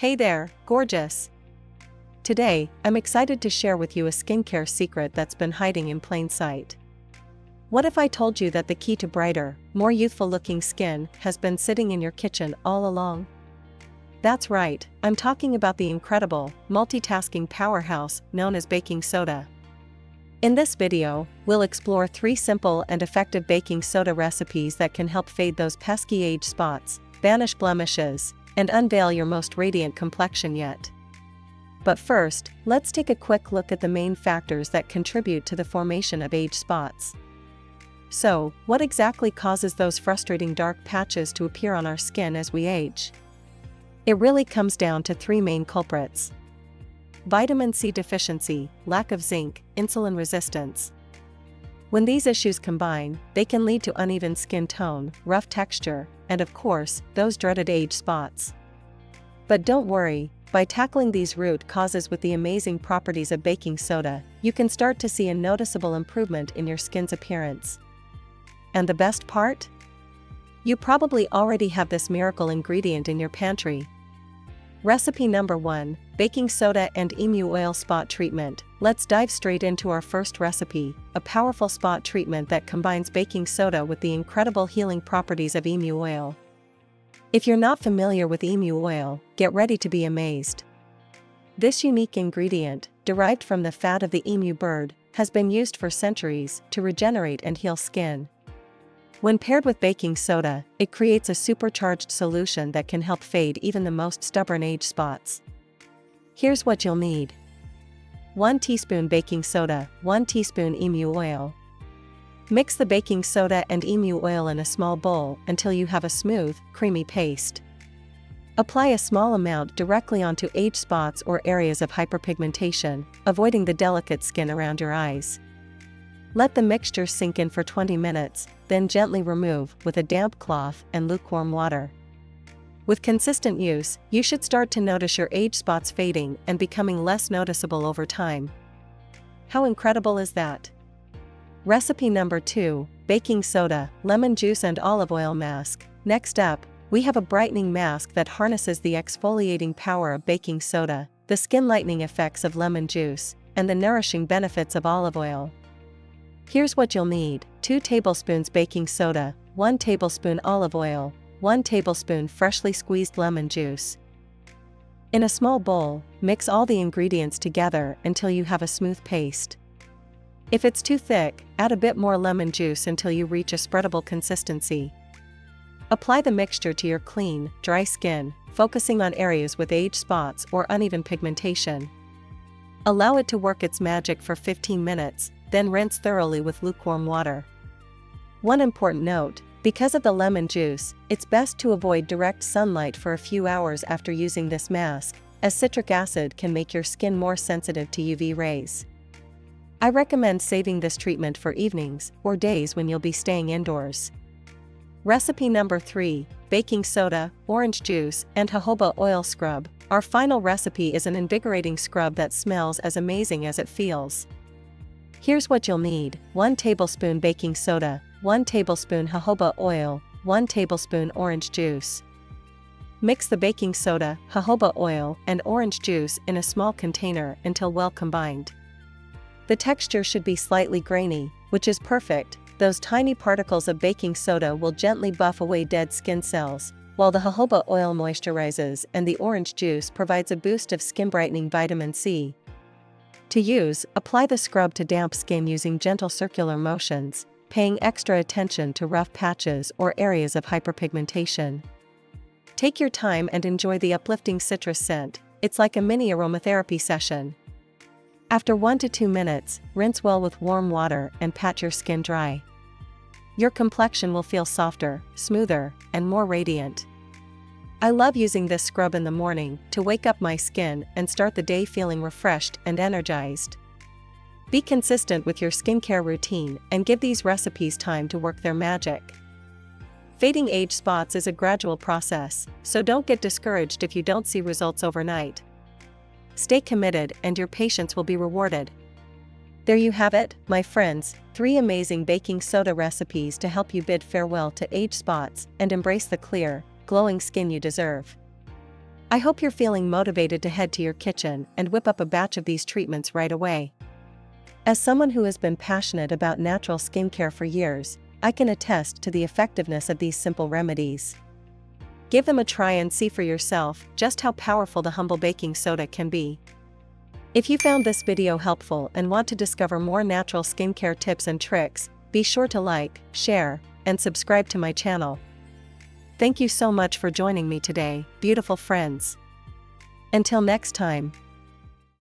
Hey there, gorgeous! Today, I'm excited to share with you a skincare secret that's been hiding in plain sight. What if I told you that the key to brighter, more youthful-looking skin has been sitting in your kitchen all along? That's right, I'm talking about the incredible, multitasking powerhouse known as baking soda. In this video, we'll explore 3 simple and effective baking soda recipes that can help fade those pesky age spots, banish blemishes, and unveil your most radiant complexion yet. But first, let's take a quick look at the main factors that contribute to the formation of age spots. So, what exactly causes those frustrating dark patches to appear on our skin as we age? It really comes down to 3 main culprits. Vitamin C deficiency, lack of zinc, insulin resistance. When these issues combine, they can lead to uneven skin tone, rough texture, and of course, those dreaded age spots. But don't worry, by tackling these root causes with the amazing properties of baking soda, you can start to see a noticeable improvement in your skin's appearance. And the best part? You probably already have this miracle ingredient in your pantry. Recipe number 1, baking soda and emu oil spot treatment. Let's dive straight into our first recipe, a powerful spot treatment that combines baking soda with the incredible healing properties of emu oil. If you're not familiar with emu oil, get ready to be amazed. This unique ingredient, derived from the fat of the emu bird, has been used for centuries to regenerate and heal skin. When paired with baking soda, it creates a supercharged solution that can help fade even the most stubborn age spots. Here's what you'll need. 1 teaspoon baking soda, 1 teaspoon emu oil. Mix the baking soda and emu oil in a small bowl until you have a smooth, creamy paste. Apply a small amount directly onto age spots or areas of hyperpigmentation, avoiding the delicate skin around your eyes. Let the mixture sink in for 20 minutes, then gently remove with a damp cloth and lukewarm water. With consistent use, you should start to notice your age spots fading and becoming less noticeable over time. How incredible is that? Recipe number 2, baking soda, lemon juice and olive oil mask. Next up, we have a brightening mask that harnesses the exfoliating power of baking soda, the skin lightening effects of lemon juice, and the nourishing benefits of olive oil. Here's what you'll need: 2 tablespoons baking soda, 1 tablespoon olive oil, 1 tablespoon freshly squeezed lemon juice. In a small bowl, mix all the ingredients together until you have a smooth paste. If it's too thick, add a bit more lemon juice until you reach a spreadable consistency. Apply the mixture to your clean, dry skin, focusing on areas with age spots or uneven pigmentation. Allow it to work its magic for 15 minutes, then rinse thoroughly with lukewarm water. One important note: because of the lemon juice, it's best to avoid direct sunlight for a few hours after using this mask, as citric acid can make your skin more sensitive to UV rays. I recommend saving this treatment for evenings or days when you'll be staying indoors. Recipe number 3, baking soda, orange juice, and jojoba oil scrub. Our final recipe is an invigorating scrub that smells as amazing as it feels. Here's what you'll need: 1 tablespoon baking soda, 1 tablespoon jojoba oil, 1 tablespoon orange juice. Mix the baking soda, jojoba oil, and orange juice in a small container until well combined. The texture should be slightly grainy, which is perfect. Those tiny particles of baking soda will gently buff away dead skin cells, while the jojoba oil moisturizes and the orange juice provides a boost of skin brightening vitamin C. To use, apply the scrub to damp skin using gentle circular motions, paying extra attention to rough patches or areas of hyperpigmentation. Take your time and enjoy the uplifting citrus scent. It's like a mini aromatherapy session. After 1 to 2 minutes, rinse well with warm water and pat your skin dry. Your complexion will feel softer, smoother, and more radiant. I love using this scrub in the morning to wake up my skin and start the day feeling refreshed and energized. Be consistent with your skincare routine and give these recipes time to work their magic. Fading age spots is a gradual process, so don't get discouraged if you don't see results overnight. Stay committed and your patience will be rewarded. There you have it, my friends, 3 amazing baking soda recipes to help you bid farewell to age spots and embrace the clear, glowing skin you deserve. I hope you're feeling motivated to head to your kitchen and whip up a batch of these treatments right away. As someone who has been passionate about natural skincare for years, I can attest to the effectiveness of these simple remedies. Give them a try and see for yourself just how powerful the humble baking soda can be. If you found this video helpful and want to discover more natural skincare tips and tricks, be sure to like, share, and subscribe to my channel. Thank you so much for joining me today, beautiful friends. Until next time.